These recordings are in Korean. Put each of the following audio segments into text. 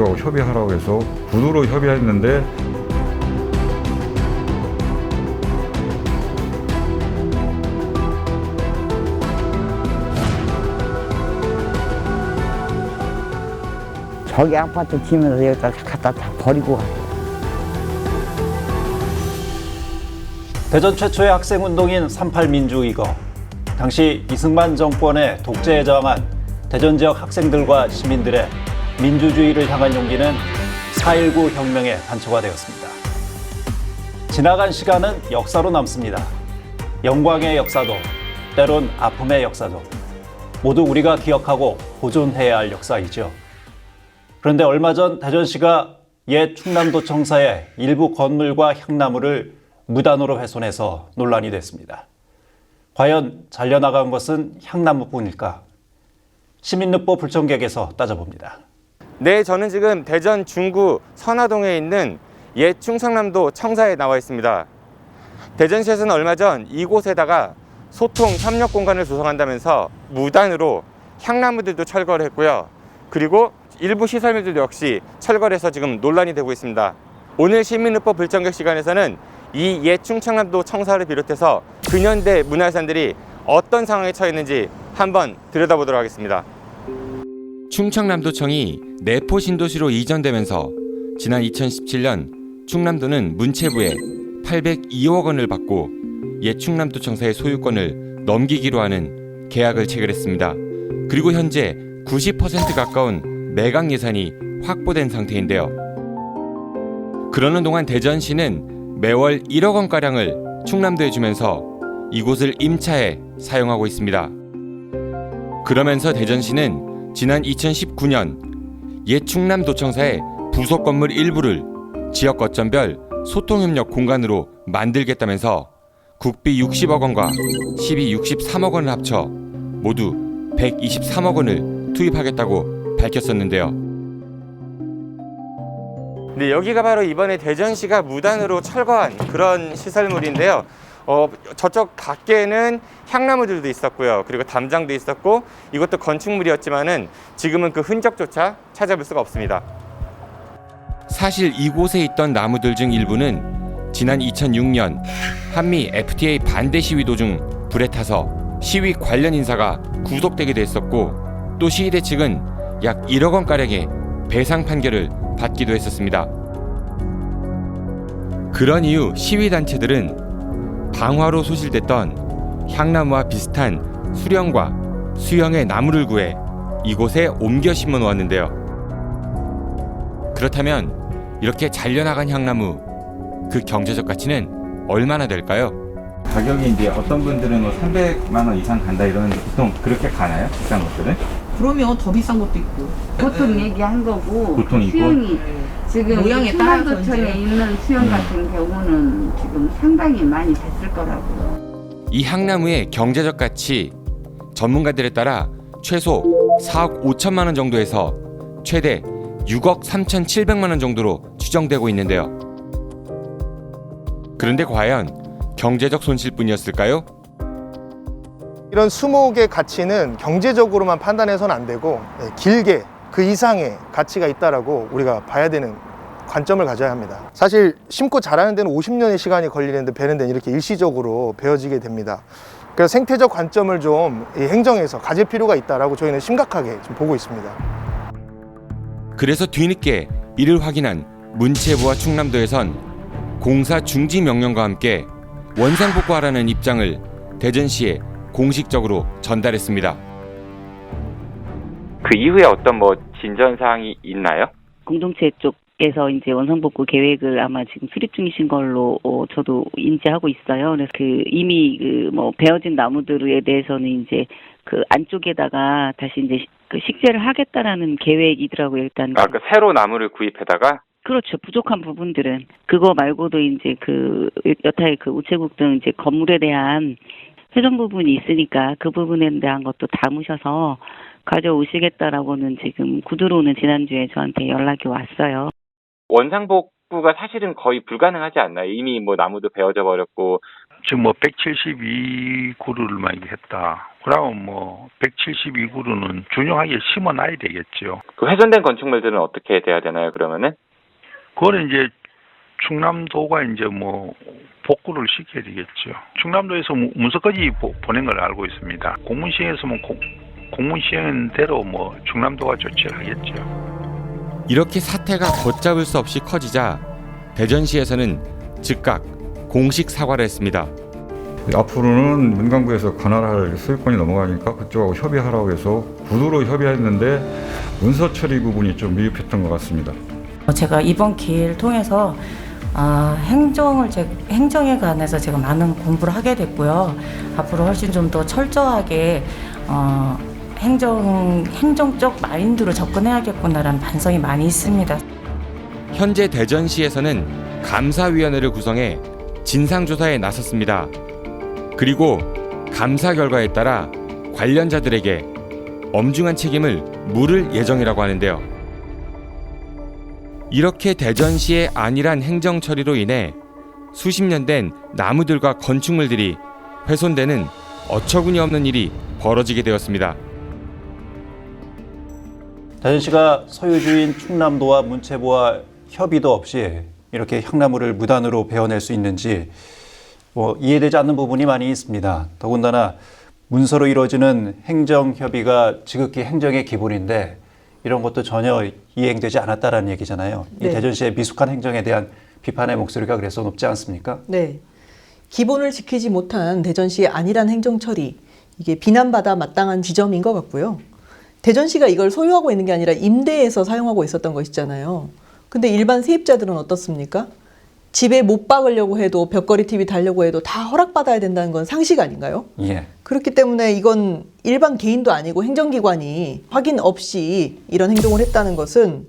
쪽하고 협의하라고 해서 구두로 협의했는데 저기 아파트 지면서 여기다 갖다 다 버리고 갔어. 대전 최초의 학생운동인 38 민주이거. 당시 이승만 정권의 독재에 저항한 대전 지역 학생들과 시민들의 민주주의를 향한 용기는 4.19 혁명의 단초가 되었습니다. 지나간 시간은 역사로 남습니다. 영광의 역사도, 때론 아픔의 역사도 모두 우리가 기억하고 보존해야 할 역사이죠. 그런데 얼마 전 대전시가 옛 충남도청사의 일부 건물과 향나무를 무단으로 훼손해서 논란이 됐습니다. 과연 잘려나간 것은 향나무뿐일까? 시민늑보 불청객에서 따져봅니다. 네, 저는 지금 대전 중구 선화동에 있는 옛 충청남도 청사에 나와 있습니다. 대전시에서는 얼마 전 이곳에다가 소통 협력 공간을 조성한다면서 무단으로 향나무들도 철거를 했고요. 그리고 일부 시설물들도 역시 철거를 해서 지금 논란이 되고 있습니다. 오늘 시민늑보 불청객 시간에서는 이 옛 충청남도 청사를 비롯해서 근현대 문화유산들이 어떤 상황에 처했는지 한번 들여다보도록 하겠습니다. 충청남도청이 내포 신도시로 이전되면서 지난 2017년 충남도는 문체부에 802억 원을 받고 옛 충남도청사의 소유권을 넘기기로 하는 계약을 체결했습니다. 그리고 현재 90% 가까운 매각 예산이 확보된 상태인데요. 그러는 동안 대전시는 매월 1억 원가량을 충남도에 주면서 이곳을 임차해 사용하고 있습니다. 그러면서 대전시는 지난 2019년 옛 충남도청사의 부속 건물 일부를 지역 거점별 소통협력 공간으로 만들겠다면서 국비 60억 원과 시비 63억 원을 합쳐 모두 123억 원을 투입하겠다고 밝혔었는데요. 네, 여기가 바로 이번에 대전시가 무단으로 철거한 그런 시설물인데요. 저쪽 밖에는 향나무들도 있었고요. 그리고 담장도 있었고 이것도 건축물이었지만은 지금은 그 흔적조차 찾아볼 수가 없습니다. 사실 이곳에 있던 나무들 중 일부는 지난 2006년 한미 FTA 반대 시위 도중 불에 타서 시위 관련 인사가 구속되기도 했었고 또 시위대 측은 약 1억 원가량의 배상 판결을 받기도 했었습니다. 그런 이유 시위단체들은 방화로 소실됐던 향나무와 비슷한 수령과 수형의 나무를 구해 이곳에 옮겨 심어 놓았는데요. 그렇다면 이렇게 잘려나간 향나무, 그 경제적 가치는 얼마나 될까요? 가격이 이제 어떤 분들은 뭐 300만 원 이상 간다 이러는데 보통 그렇게 가나요? 비싼 것들은? 그러면 더 비싼 것도 있고. 보통 얘기한 거고 보통 있고? 수영이 지금 모양에 따라서 충남도청에 이제. 있는 수영 같은 경우는 지금 상당히 많이 됐을 거라고요. 이 향나무의 경제적 가치 전문가들에 따라 최소 4억 5천만 원 정도에서 최대 6억 3,700만 원 정도로 추정되고 있는데요. 그런데 과연 경제적 손실뿐이었을까요? 이런 수목의 가치는 경제적으로만 판단해서는 안 되고 길게 그 이상의 가치가 있다라고 우리가 봐야 되는 관점을 가져야 합니다. 사실 심고 자라는 데는 50년의 시간이 걸리는데 베는 데는 이렇게 일시적으로 베어지게 됩니다. 그래서 생태적 관점을 좀 이 행정에서 가질 필요가 있다라고 저희는 심각하게 좀 보고 있습니다. 그래서 뒤늦게 이를 확인한 문체부와 충남도에선 공사 중지 명령과 함께 원상복구하라는 입장을 대전시에 공식적으로 전달했습니다. 그 이후에 어떤 진전 사항이 있나요? 공동체 쪽에서 이제 원상복구 계획을 아마 지금 수립 중이신 걸로 저도 인지하고 있어요. 그래서 이미 베어진 나무들에 대해서는 이제 그 안쪽에다가 다시 이제 그 식재를 하겠다라는 계획이더라고요. 일단. 그 새로 나무를 구입해다가? 그렇죠. 부족한 부분들은 그거 말고도 이제 그 여타의 그 우체국 등 이제 건물에 대한 훼손 부분이 있으니까 그 부분에 대한 것도 담으셔서 가져오시겠다라고는 지금 구두로는 지난주에 저한테 연락이 왔어요. 원상복구가 사실은 거의 불가능하지 않나요? 이미 나무도 베어져 버렸고 지금 뭐 172그루를 만약에 했다. 그러면 뭐 172그루는 준용하게 심어놔야 되겠죠. 그 훼손된 건축물들은 어떻게 돼야 되나요? 그러면은? 그거는 이제 충남도가 이제 뭐 복구를 시켜야 되겠죠. 충남도에서 문서까지 보낸 걸 알고 있습니다. 공문 시행했으면 공문 시행대로 뭐 충남도가 조치를 하겠죠. 이렇게 사태가 걷잡을 수 없이 커지자 대전시에서는 즉각 공식 사과를 했습니다. 앞으로는 문광부에서 관할할 소유권이 넘어가니까 그쪽하고 협의하라고 해서 구두로 협의했는데 문서 처리 부분이 좀 미흡했던 것 같습니다. 제가 이번 기회를 통해서 행정에 관해서 제가 많은 공부를 하게 됐고요. 앞으로 훨씬 좀 더 철저하게 행정적 마인드로 접근해야겠구나라는 반성이 많이 있습니다. 현재 대전시에서는 감사위원회를 구성해 진상조사에 나섰습니다. 그리고 감사 결과에 따라 관련자들에게 엄중한 책임을 물을 예정이라고 하는데요. 이렇게 대전시의 안일한 행정 처리로 인해 수십 년 된 나무들과 건축물들이 훼손되는 어처구니 없는 일이 벌어지게 되었습니다. 대전시가 소유주인 충남도와 문체부와 협의도 없이 이렇게 향나무를 무단으로 베어낼 수 있는지 이해되지 않는 부분이 많이 있습니다. 더군다나 문서로 이루어지는 행정협의가 지극히 행정의 기본인데 이런 것도 전혀 이행되지 않았다라는 얘기잖아요. 이 대전시의 미숙한 행정에 대한 비판의 목소리가 그래서 높지 않습니까? 네. 기본을 지키지 못한 대전시의 안일한 행정 처리, 이게 비난받아 마땅한 지점인 것 같고요. 대전시가 이걸 소유하고 있는 게 아니라 임대해서 사용하고 있었던 것이잖아요. 근데 일반 세입자들은 어떻습니까? 집에 못 박으려고 해도 벽걸이 TV 달려고 해도 다 허락받아야 된다는 건 상식 아닌가요? 예. 그렇기 때문에 이건 일반 개인도 아니고 행정기관이 확인 없이 이런 행동을 했다는 것은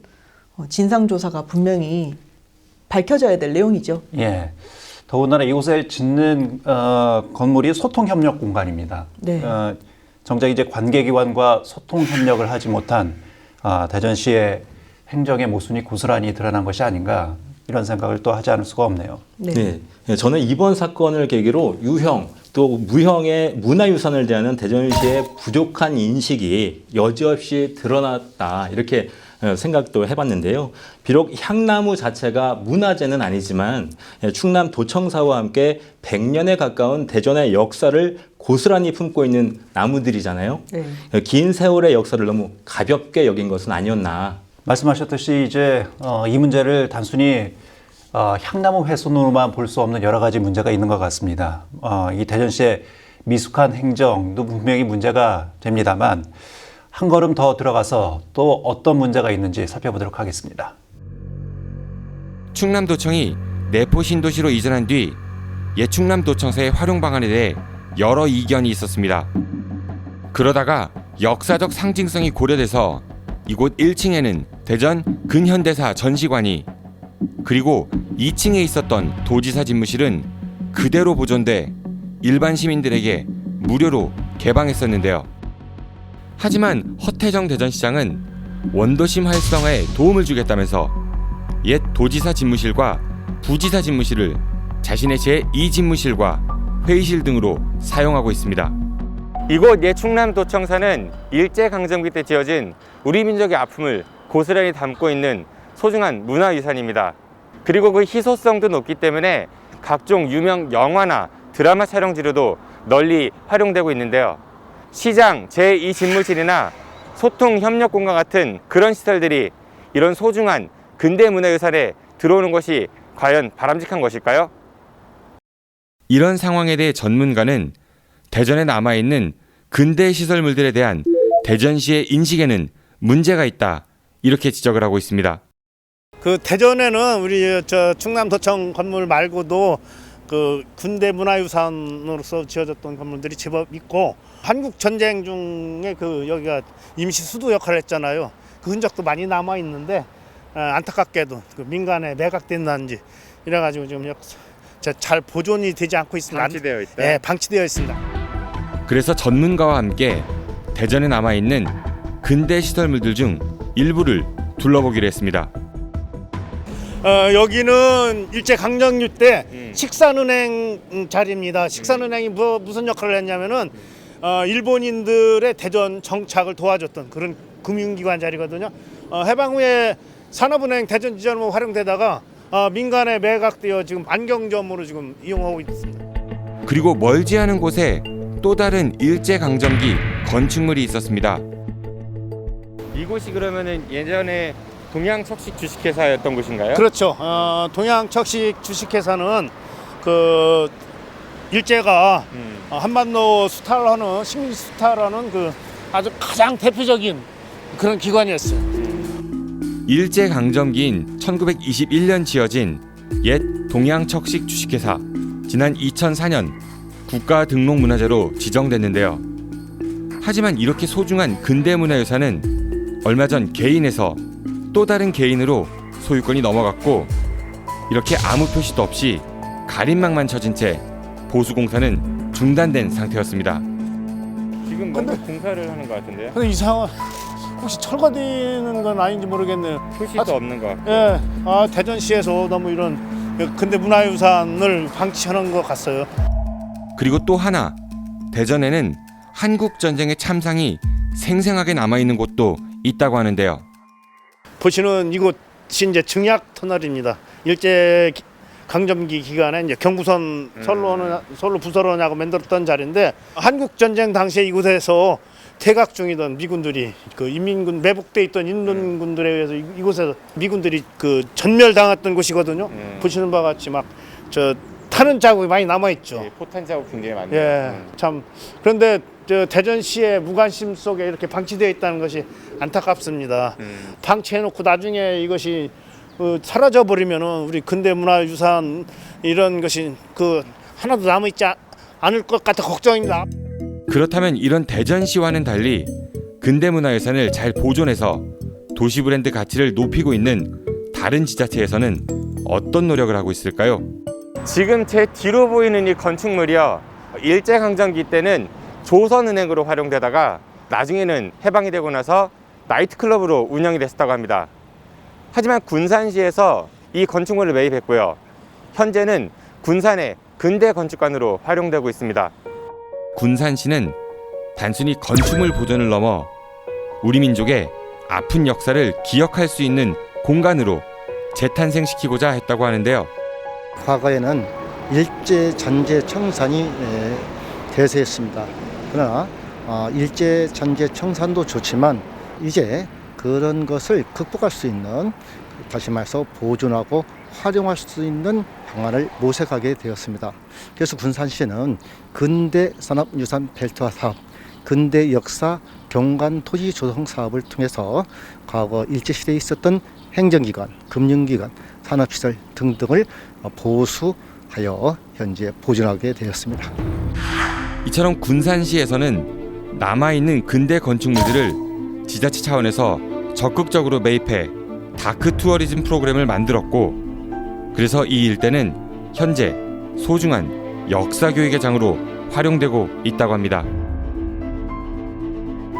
진상조사가 분명히 밝혀져야 될 내용이죠. 예. 더군다나 이곳에 짓는 건물이 소통협력 공간입니다. 네. 정작 이제 관계기관과 소통협력을 하지 못한 대전시의 행정의 모순이 고스란히 드러난 것이 아닌가 이런 생각을 또 하지 않을 수가 없네요. 네. 저는 이번 사건을 계기로 유형 또 무형의 문화유산을 대하는 대전시의 부족한 인식이 여지없이 드러났다 이렇게 생각도 해봤는데요. 비록 향나무 자체가 문화재는 아니지만 충남도청사와 함께 100년에 가까운 대전의 역사를 고스란히 품고 있는 나무들이잖아요. 네. 긴 세월의 역사를 너무 가볍게 여긴 것은 아니었나. 말씀하셨듯이 이제 이 문제를 단순히 향나무 훼손으로만 볼 수 없는 여러 가지 문제가 있는 것 같습니다. 이 대전시의 미숙한 행정도 분명히 문제가 됩니다만 한 걸음 더 들어가서 또 어떤 문제가 있는지 살펴보도록 하겠습니다. 충남도청이 내포 신도시로 이전한 뒤 옛 충남도청사의 활용 방안에 대해 여러 이견이 있었습니다. 그러다가 역사적 상징성이 고려돼서 이곳 1층에는 대전 근현대사 전시관이 그리고 2층에 있었던 도지사 집무실은 그대로 보존돼 일반 시민들에게 무료로 개방했었는데요. 하지만 허태정 대전시장은 원도심 활성화에 도움을 주겠다면서 옛 도지사 집무실과 부지사 집무실을 자신의 제2집무실과 회의실 등으로 사용하고 있습니다. 이곳 옛 충남도청사는 일제강점기 때 지어진 우리 민족의 아픔을 고스란히 담고 있는 소중한 문화유산입니다. 그리고 그 희소성도 높기 때문에 각종 유명 영화나 드라마 촬영지로도 널리 활용되고 있는데요. 시장 제2집무실이나 소통협력공간 같은 그런 시설들이 이런 소중한 근대문화유산에 들어오는 것이 과연 바람직한 것일까요? 이런 상황에 대해 전문가는 대전에 남아있는 근대 시설물들에 대한 대전시의 인식에는 문제가 있다 이렇게 지적을 하고 있습니다. 그 대전에는 우리 충남도청 건물 말고도 그 근대 문화유산으로서 지어졌던 건물들이 제법 있고 한국 전쟁 중에 그 여기가 임시 수도 역할을 했잖아요. 그 흔적도 많이 남아 있는데 안타깝게도 그 민간에 매각된다든지 이래가지고 좀 잘 보존이 되지 않고 있습니다. 방치되어 있다. 네, 방치되어 있습니다. 그래서 전문가와 함께 대전에 남아있는 근대 시설물들 중 일부를 둘러보기로 했습니다. 여기는 일제강점기 때 식산은행 자리입니다. 식산은행이 무슨 역할을 했냐면은 일본인들의 대전 정착을 도와줬던 그런 금융기관 자리거든요. 해방 후에 산업은행 대전 지점으로 활용되다가 민간에 매각되어 지금 안경점으로 지금 이용하고 있습니다. 그리고 멀지 않은 곳에 또 다른 일제강점기 건축물이 있었습니다. 이곳이 그러면은 예전에 동양척식 주식회사였던 곳인가요? 그렇죠. 동양척식 주식회사는 그 일제가 한반도 수탈을 하는 식민 수탈을 하는 그 아주 가장 대표적인 그런 기관이었어요. 일제강점기인 1921년 지어진 옛 동양척식 주식회사. 지난 2004년 국가등록문화재로 지정됐는데요. 하지만 이렇게 소중한 근대문화유산은 얼마 전 개인에서 또 다른 개인으로 소유권이 넘어갔고, 이렇게 아무 표시도 없이 가림막만 쳐진 채 보수공사는 중단된 상태였습니다. 지금 뭔가 공사를 하는 것 같은데요? 근데 이상한 혹시 철거되는 건 아닌지 모르겠네요. 표시도 없는 것 같고. 예, 대전시에서 너무 이런 근대 문화유산을 방치하는 것 같아요. 그리고 또 하나, 대전에는 한국전쟁의 참상이 생생하게 남아있는 곳도 있다고 하는데요. 보시는 이곳이 이제 증약 터널입니다. 일제 강점기 기간에 이제 경부선 선로 부설하냐고 만들었던 자리인데, 한국 전쟁 당시에 이곳에서 퇴각 중이던 미군들이 그 인민군 매복돼 있던 인민군들에 의해서 이곳에서 미군들이 그 전멸당했던 곳이거든요. 보시는 바와 같이 막 저 타는 자국이 많이 남아 있죠. 예, 포탄 자국 굉장히 많네요. 예, 참 그런데 저 대전시의 무관심 속에 이렇게 방치되어 있다는 것이 안타깝습니다. 방치해놓고 나중에 이것이 사라져 버리면은 우리 근대문화유산 이런 것이 그 하나도 남아 있지 않을 것 같아 걱정입니다. 그렇다면 이런 대전시와는 달리 근대문화유산을 잘 보존해서 도시 브랜드 가치를 높이고 있는 다른 지자체에서는 어떤 노력을 하고 있을까요? 지금 제 뒤로 보이는 이 건축물이요, 일제강점기 때는 조선은행으로 활용되다가 나중에는 해방이 되고 나서 나이트클럽으로 운영이 됐었다고 합니다. 하지만 군산시에서 이 건축물을 매입했고요, 현재는 군산의 근대건축관으로 활용되고 있습니다. 군산시는 단순히 건축물 보존을 넘어 우리 민족의 아픈 역사를 기억할 수 있는 공간으로 재탄생시키고자 했다고 하는데요. 과거에는 일제 잔재 청산이 대세였습니다. 그러나 일제 잔재 청산도 좋지만 이제 그런 것을 극복할 수 있는, 다시 말해서 보존하고 활용할 수 있는 방안을 모색하게 되었습니다. 그래서 군산시는 근대산업유산 벨트화 사업, 근대 역사 경관 토지 조성 사업을 통해서 과거 일제시대에 있었던 행정기관, 금융기관, 산업시설 등등을 보수하여 현재 보존하게 되었습니다. 이처럼 군산시에서는 남아있는 근대 건축물들을 지자체 차원에서 적극적으로 매입해 다크 투어리즘 프로그램을 만들었고, 그래서 이 일대는 현재 소중한 역사교육의 장으로 활용되고 있다고 합니다.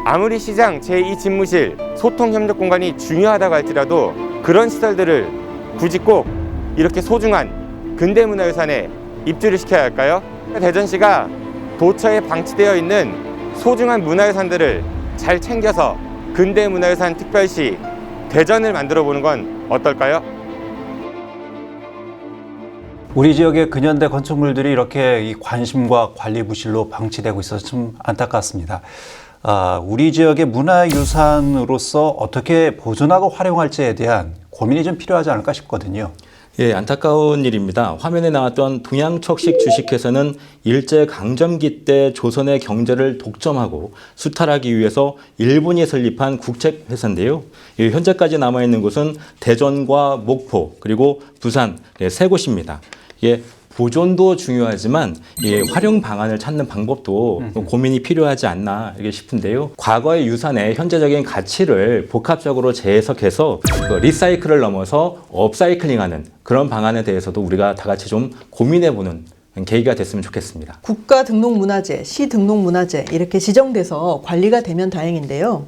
아무리 시장 제2집무실 소통협력 공간이 중요하다고 할지라도 그런 시설들을 굳이 꼭 이렇게 소중한 근대문화유산에 입주를 시켜야 할까요? 대전시가 도처에 방치되어 있는 소중한 문화유산들을 잘 챙겨서 근대문화유산 특별시 대전을 만들어 보는 건 어떨까요? 우리 지역의 근현대 건축물들이 이렇게 이 관심과 관리 부실로 방치되고 있어서 좀 안타깝습니다. 우리 지역의 문화유산으로서 어떻게 보존하고 활용할지에 대한 고민이 좀 필요하지 않을까 싶거든요. 예, 안타까운 일입니다. 화면에 나왔던 동양척식 주식회사는 일제강점기 때 조선의 경제를 독점하고 수탈하기 위해서 일본이 설립한 국책회사인데요. 현재까지 남아있는 곳은 대전과 목포 그리고 부산 세 곳입니다. 보존도 중요하지만 활용 방안을 찾는 방법도 고민이 필요하지 않나 이렇게 싶은데요. 과거의 유산의 현재적인 가치를 복합적으로 재해석해서 리사이클을 넘어서 업사이클링하는 그런 방안에 대해서도 우리가 다 같이 좀 고민해보는 계기가 됐으면 좋겠습니다. 국가 등록문화재, 시 등록문화재 이렇게 지정돼서 관리가 되면 다행인데요.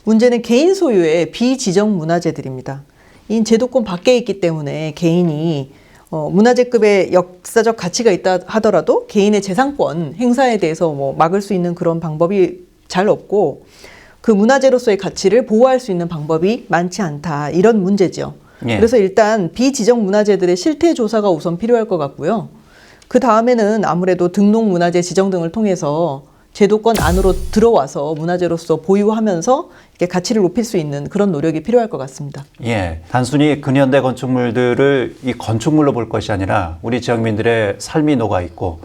문제는 개인 소유의 비지정 문화재들입니다. 이 제도권 밖에 있기 때문에 개인이 문화재급의 역사적 가치가 있다 하더라도 개인의 재산권 행사에 대해서 뭐 막을 수 있는 그런 방법이 잘 없고 그 문화재로서의 가치를 보호할 수 있는 방법이 많지 않다. 이런 문제죠. 예. 그래서 일단 비지정 문화재들의 실태 조사가 우선 필요할 것 같고요. 그 다음에는 아무래도 등록 문화재 지정 등을 통해서 제도권 안으로 들어와서 문화재로서 보유하면서 이렇게 가치를 높일 수 있는 그런 노력이 필요할 것 같습니다. 예, 단순히 근현대 건축물들을 이 건축물로 볼 것이 아니라 우리 지역민들의 삶이 녹아 있고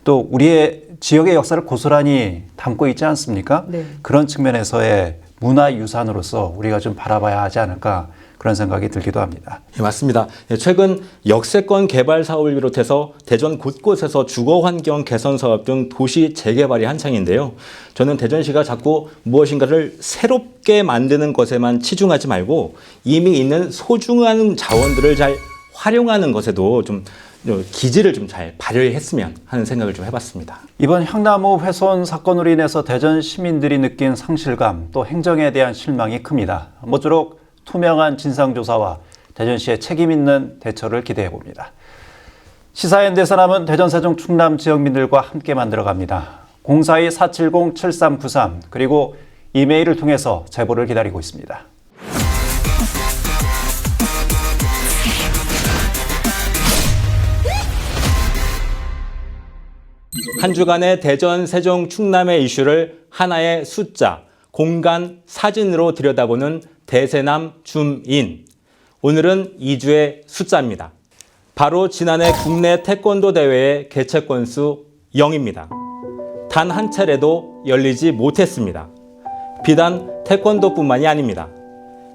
또 우리의 지역의 역사를 고스란히 담고 있지 않습니까? 네. 그런 측면에서의 문화유산으로서 우리가 좀 바라봐야 하지 않을까 그런 생각이 들기도 합니다. 예, 맞습니다. 최근 역세권 개발 사업을 비롯해서 대전 곳곳에서 주거환경 개선 사업 등 도시 재개발이 한창인데요. 저는 대전시가 자꾸 무엇인가를 새롭게 만드는 것에만 치중하지 말고 이미 있는 소중한 자원들을 잘 활용하는 것에도 좀 기지를 좀 잘 발휘했으면 하는 생각을 좀 해봤습니다. 이번 향나무 훼손 사건으로 인해서 대전 시민들이 느낀 상실감 또 행정에 대한 실망이 큽니다. 모쪼록 투명한 진상조사와 대전시의 책임 있는 대처를 기대해 봅니다. 시사엔데서 남은 대전, 세종, 충남 지역민들과 함께 만들어갑니다. 042-470-7393 그리고 이메일을 통해서 제보를 기다리고 있습니다. 한 주간의 대전, 세종, 충남의 이슈를 하나의 숫자, 공간, 사진으로 들여다보는 대세남 줌인. 오늘은 2주의 숫자입니다. 바로 지난해 국내 태권도 대회의 개최 건수 0입니다. 단 한 차례도 열리지 못했습니다. 비단 태권도뿐만이 아닙니다.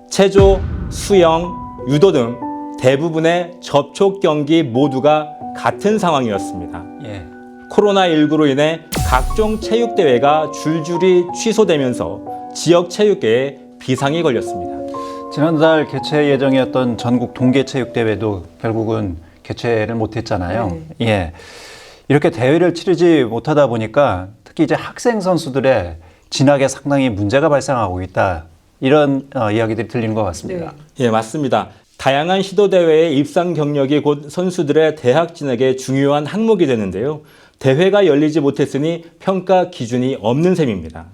체조, 수영, 유도 등 대부분의 접촉 경기 모두가 같은 상황이었습니다. 예. 코로나19로 인해 각종 체육대회가 줄줄이 취소되면서 지역 체육계에 비상이 걸렸습니다. 지난달 개최 예정이었던 전국 동계체육대회도 결국은 개최를 못했잖아요. 예. 이렇게 대회를 치르지 못하다 보니까 특히 이제 학생 선수들의 진학에 상당히 문제가 발생하고 있다. 이런 이야기들이 들리는 것 같습니다. 예, 맞습니다. 다양한 시도대회의 입상 경력이 곧 선수들의 대학 진학의 중요한 항목이 되는데요. 대회가 열리지 못했으니 평가 기준이 없는 셈입니다.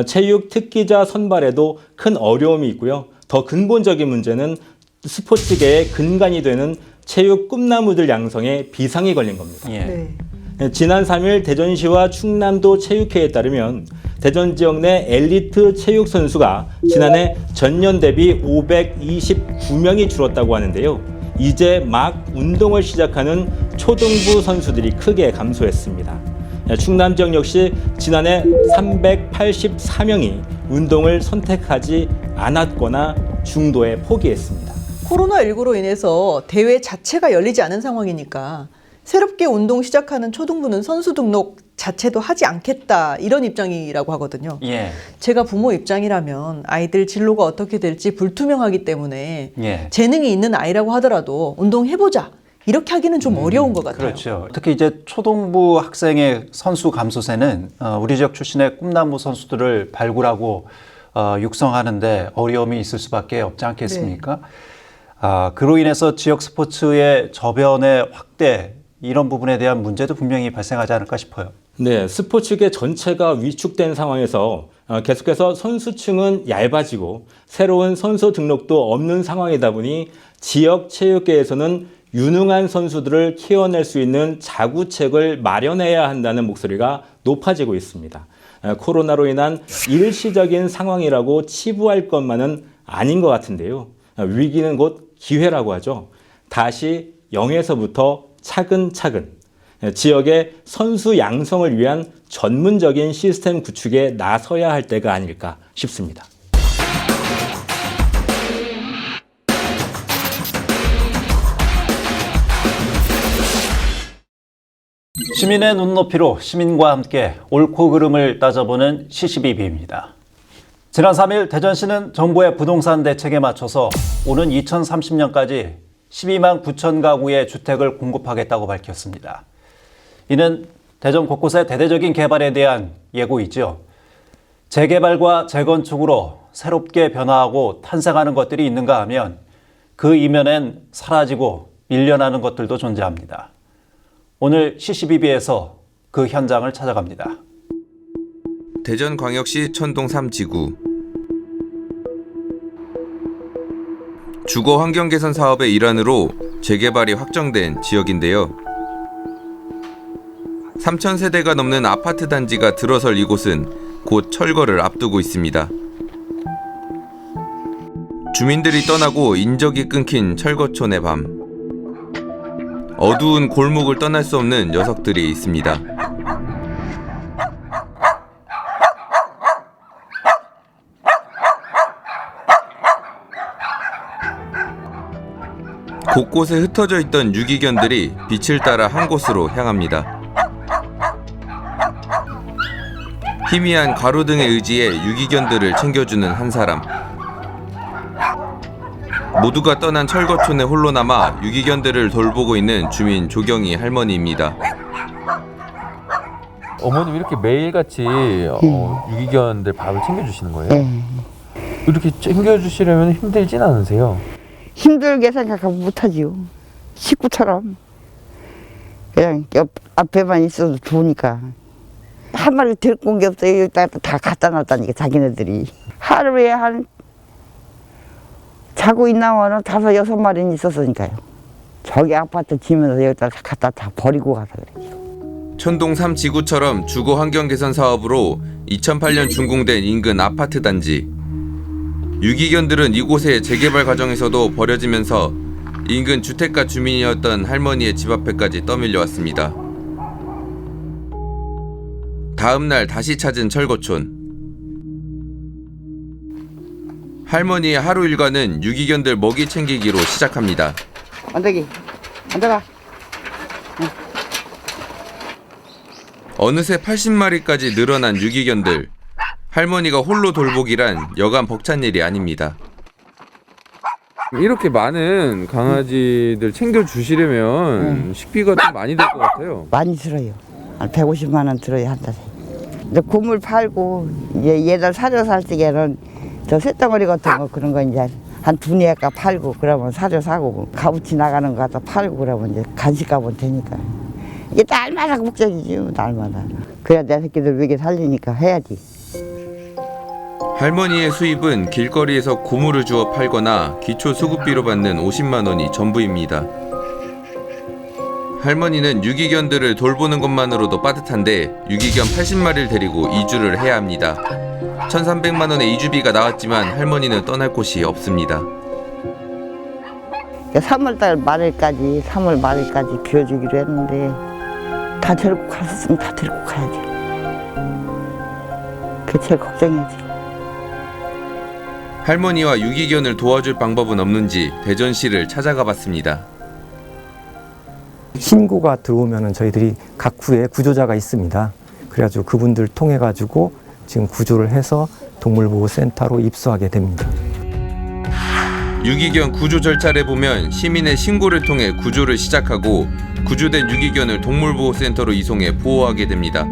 체육 특기자 선발에도 큰 어려움이 있고요. 더 근본적인 문제는 스포츠계의 근간이 되는 체육 꿈나무들 양성에 비상이 걸린 겁니다. 지난 3일 대전시와 충남도 체육회에 따르면 대전 지역 내 엘리트 체육 선수가 지난해 전년 대비 529명이 줄었다고 하는데요. 이제 막 운동을 시작하는 초등부 선수들이 크게 감소했습니다. 충남 지역 역시 지난해 384명이 운동을 선택하지 않았거나 중도에 포기했습니다. 코로나19로 인해서 대회 자체가 열리지 않은 상황이니까 새롭게 운동 시작하는 초등부는 선수 등록 자체도 하지 않겠다 이런 입장이라고 하거든요. 예. 제가 부모 입장이라면 아이들 진로가 어떻게 될지 불투명하기 때문에 예. 재능이 있는 아이라고 하더라도 운동해보자 이렇게 하기는 좀 어려운 것 같아요. 그렇죠. 특히 이제 초등부 학생의 선수 감소세는 우리 지역 출신의 꿈나무 선수들을 발굴하고 육성하는데 어려움이 있을 수밖에 없지 않겠습니까? 그로 인해서 지역 스포츠의 저변의 확대 이런 부분에 대한 문제도 분명히 발생하지 않을까 싶어요. 네, 스포츠계 전체가 위축된 상황에서 계속해서 선수층은 얇아지고 새로운 선수 등록도 없는 상황이다 보니 지역 체육계에서는 유능한 선수들을 키워낼 수 있는 자구책을 마련해야 한다는 목소리가 높아지고 있습니다. 코로나로 인한 일시적인 상황이라고 치부할 것만은 아닌 것 같은데요. 위기는 곧 기회라고 하죠. 다시 0에서부터 차근차근 지역의 선수 양성을 위한 전문적인 시스템 구축에 나서야 할 때가 아닐까 싶습니다. 시민의 눈높이로 시민과 함께 옳고 그름을 따져보는 시시비비입니다. 지난 3일 대전시는 정부의 부동산 대책에 맞춰서 오는 2030년까지 12만 9천 가구의 주택을 공급하겠다고 밝혔습니다. 이는 대전 곳곳의 대대적인 개발에 대한 예고이죠. 재개발과 재건축으로 새롭게 변화하고 탄생하는 것들이 있는가 하면 그 이면엔 사라지고 밀려나는 것들도 존재합니다. 오늘 CCBB에서 그 현장을 찾아갑니다. 대전광역시 천동 3지구 주거 환경 개선 사업의 일환으로 재개발이 확정된 지역인데요. 3,000세대가 넘는 아파트 단지가 들어설 이곳은 곧 철거를 앞두고 있습니다. 주민들이 떠나고 인적이 끊긴 철거촌의 밤. 어두운 골목을 떠날 수 없는 녀석들이 있습니다. 곳곳에 흩어져 있던 유기견들이 빛을 따라 한 곳으로 향합니다. 희미한 가로등의 의지에 유기견들을 챙겨주는 한 사람. 모두가 떠난 철거촌에 홀로 남아 유기견들을 돌보고 있는 주민 조경희 할머니입니다. 어머님 이렇게 매일같이 유기견들 밥을 챙겨주시는 거예요? 이렇게 챙겨주시려면 힘들진 않으세요? 힘들게 생각하면 못하지요. 식구처럼 그냥 옆 앞에만 있어도 좋으니까. 한 마리 데리고 온 게 없어요. 여기다 다 갖다 놨다니까 자기네들이. 하루에 한 자고 있나마는 5, 6마리는 있었으니까요. 저기 아파트 지면서 여기다 갖다 다 버리고 가서 그래요. 천동 3지구처럼 주거 환경 개선 사업으로 2008년 준공된 인근 아파트 단지. 유기견들은 이곳의 재개발 과정에서도 버려지면서 인근 주택가 주민이었던 할머니의 집 앞에까지 떠밀려왔습니다. 다음 날 다시 찾은 철거촌. 할머니의 하루 일과는 유기견들 먹이 챙기기로 시작합니다. 언덕이 앉아가. 어느새 80마리까지 늘어난 유기견들. 할머니가 홀로 돌보기란 여간 벅찬 일이 아닙니다. 이렇게 많은 강아지들 챙겨주시려면 식비가 좀 많이 들 것 같아요. 많이 들어요. 한 150만 원 들어요 한 달에. 이제 고물 팔고 얘들 사료 살 때에는 저 쇳덩어리 같은 거 그런 거 이제 한 2~4가 팔고 그러면 사료 사고 값어치 나가는 거 갖다 팔고 그러면 이제 간식값은 되니까 이게 날마다 목적이지 날마다. 그래야 내 새끼들 먹여 살리니까 해야지. 할머니의 수입은 길거리에서 고물을 주워 팔거나 기초 수급비로 받는 50만 원이 전부입니다. 할머니는 유기견들을 돌보는 것만으로도 빠듯한데 유기견 80마리를 데리고 이주를 해야 합니다. 1,300만 원의 이주비가 나왔지만 할머니는 떠날 곳이 없습니다. 3월 말일까지 비워주기로 했는데 다 데리고 갔으면 다 데리고 가야지. 그게 제일 걱정이지. 할머니와 유기견을 도와줄 방법은 없는지 대전시를 찾아가 봤습니다. 신고가 들어오면 저희들이 각 구에 구조자가 있습니다. 그래가지고 그분들 통해 가지고 지금 구조를 해서 동물보호센터로 입소하게 됩니다. 유기견 구조 절차를 보면 시민의 신고를 통해 구조를 시작하고 구조된 유기견을 동물보호센터로 이송해 보호하게 됩니다.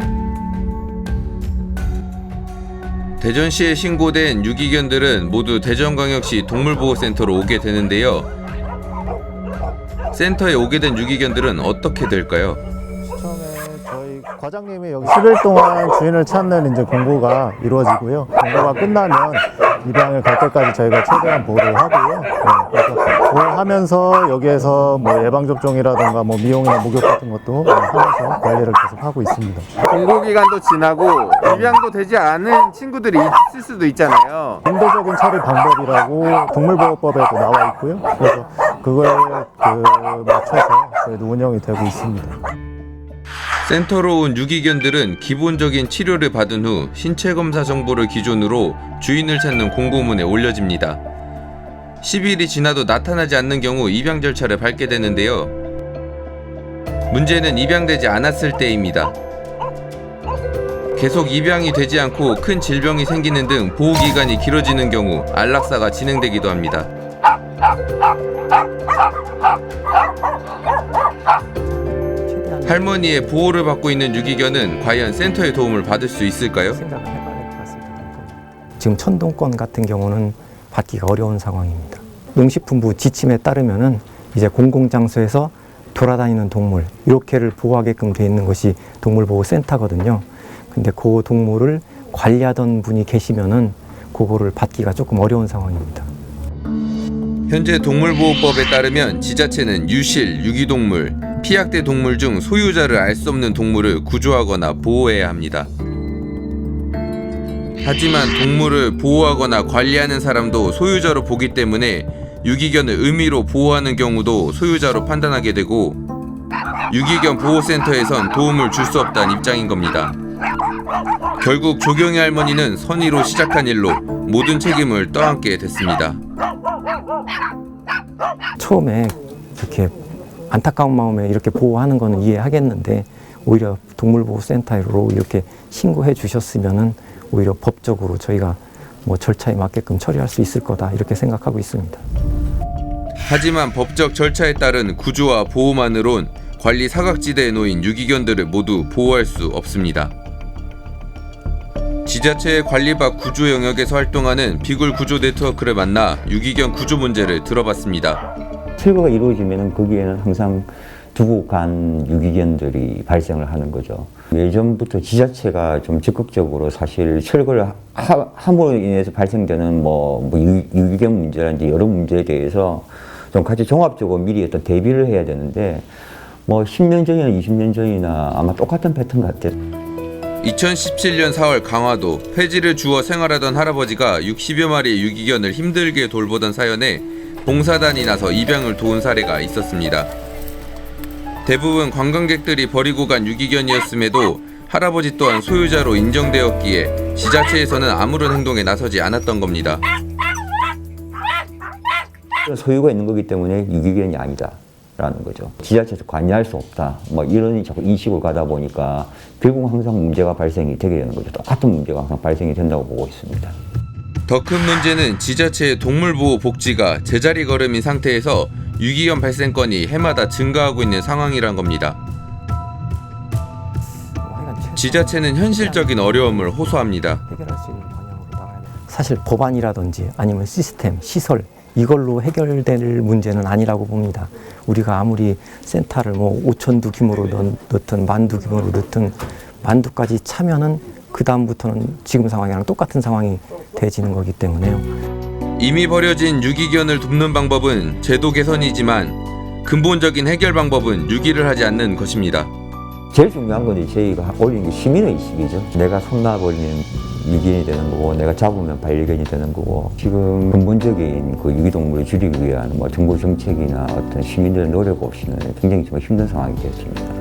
대전시에 신고된 유기견들은 모두 대전광역시 동물보호센터로 오게 되는데요. 센터에 오게 된 유기견들은 어떻게 될까요? 저희 과장님이 여기 10일 동안 주인을 찾는 이제 공고가 이루어지고요. 공고가 끝나면 입양을 갈 때까지 저희가 최대한 보호를 하고요. 그래서 보호하면서 여기에서 뭐 예방접종이라든가 뭐 미용이나 목욕 같은 것도 하면서 관리를 계속 하고 있습니다. 공고 기간도 지나고 입양도 되지 않은 친구들이 있을 수도 있잖아요. 인도적인 처리 방법이라고 동물보호법에도 나와 있고요. 그래서 그거에 맞춰서 저희도 운영이 되고 있습니다. 센터로 온 유기견들은 기본적인 치료를 받은 후 신체검사 정보를 기준으로 주인을 찾는 공고문에 올려집니다. 10일이 지나도 나타나지 않는 경우 입양 절차를 밟게 되는데요. 문제는 입양되지 않았을 때입니다. 계속 입양이 되지 않고 큰 질병이 생기는 등 보호기간이 길어지는 경우 안락사가 진행되기도 합니다. 할머니의 보호를 받고 있는 유기견은 과연 센터의 도움을 받을 수 있을까요? 지금 천동권 같은 경우는 받기가 어려운 상황입니다. 농식품부 지침에 따르면은 이제 공공장소에서 돌아다니는 동물 이렇게를 보호하게끔 돼 있는 것이 동물보호센터거든요. 근데 그 동물을 관리하던 분이 계시면은 그거를 받기가 조금 어려운 상황입니다. 현재 동물보호법에 따르면 지자체는 유실, 유기동물, 피약대 동물 중 소유자를 알 수 없는 동물을 구조하거나 보호해야 합니다. 하지만 동물을 보호하거나 관리하는 사람도 소유자로 보기 때문에 유기견을 의미로 보호하는 경우도 소유자로 판단하게 되고 유기견 보호센터에선 도움을 줄 수 없다는 입장인 겁니다. 결국 조경희 할머니는 선의로 시작한 일로 모든 책임을 떠안게 됐습니다. 처음에 이렇게 안타까운 마음에 이렇게 보호하는 거는 이해하겠는데 오히려 동물보호센터로 이렇게 신고해 주셨으면은 오히려 법적으로 저희가 뭐 절차에 맞게끔 처리할 수 있을 거다 이렇게 생각하고 있습니다. 하지만 법적 절차에 따른 구조와 보호만으론 관리 사각지대에 놓인 유기견들을 모두 보호할 수 없습니다. 지자체의 관리받 구조 영역에서 활동하는 비굴 구조 네트워크를 만나 유기견 구조 문제를 들어봤습니다. 철거가 이루어지면 거기에는 항상 두고 간 유기견들이 발생을 하는 거죠. 예전부터 지자체가 좀 적극적으로 사실 철거를 함으로 인해서 발생되는 유기견 문제라든지 여러 문제에 대해서 좀 같이 종합적으로 미리 어떤 대비를 해야 되는데 10년 전이나 20년 전이나 아마 똑같은 패턴 같아요. 2017년 4월 강화도 폐지를 주워 생활하던 할아버지가 60여 마리의 유기견을 힘들게 돌보던 사연에 봉사단이 나서 입양을 도운 사례가 있었습니다. 대부분 관광객들이 버리고 간 유기견이었음에도 할아버지 또한 소유자로 인정되었기에 지자체에서는 아무런 행동에 나서지 않았던 겁니다. 소유가 있는 거기 때문에 유기견이 아니다 라는 거죠. 지자체에서 관여할 수 없다 이런 자꾸 인식으로 가다 보니까 결국 항상 문제가 발생이 되게 되는 거죠. 똑같은 문제가 항상 발생이 된다고 보고 있습니다. 더 큰 문제는 지자체의 동물보호 복지가 제자리 걸음인 상태에서 유기견 발생건이 해마다 증가하고 있는 상황이란 겁니다. 지자체는 현실적인 어려움을 호소합니다. 사실 법안이라든지 아니면 시스템, 시설 이걸로 해결될 문제는 아니라고 봅니다. 우리가 아무리 센터를 5천두 규모로 넣든 만두 규모로 넣든 만두까지 차면은 그 다음부터는 지금 상황이랑 똑같은 상황이 돼지는 거기 때문에요. 이미 버려진 유기견을 돕는 방법은 제도 개선이지만 근본적인 해결 방법은 유기를 하지 않는 것입니다. 제일 중요한 건 저희가 올린 게 시민의식이죠. 내가 손놔버리면 유기견이 되는 거고 내가 잡으면 반려견이 되는 거고 지금 근본적인 그 유기동물을 줄이기 위한 정부 정책이나 어떤 시민들의 노력 없이는 굉장히 좀 힘든 상황이 되었습니다.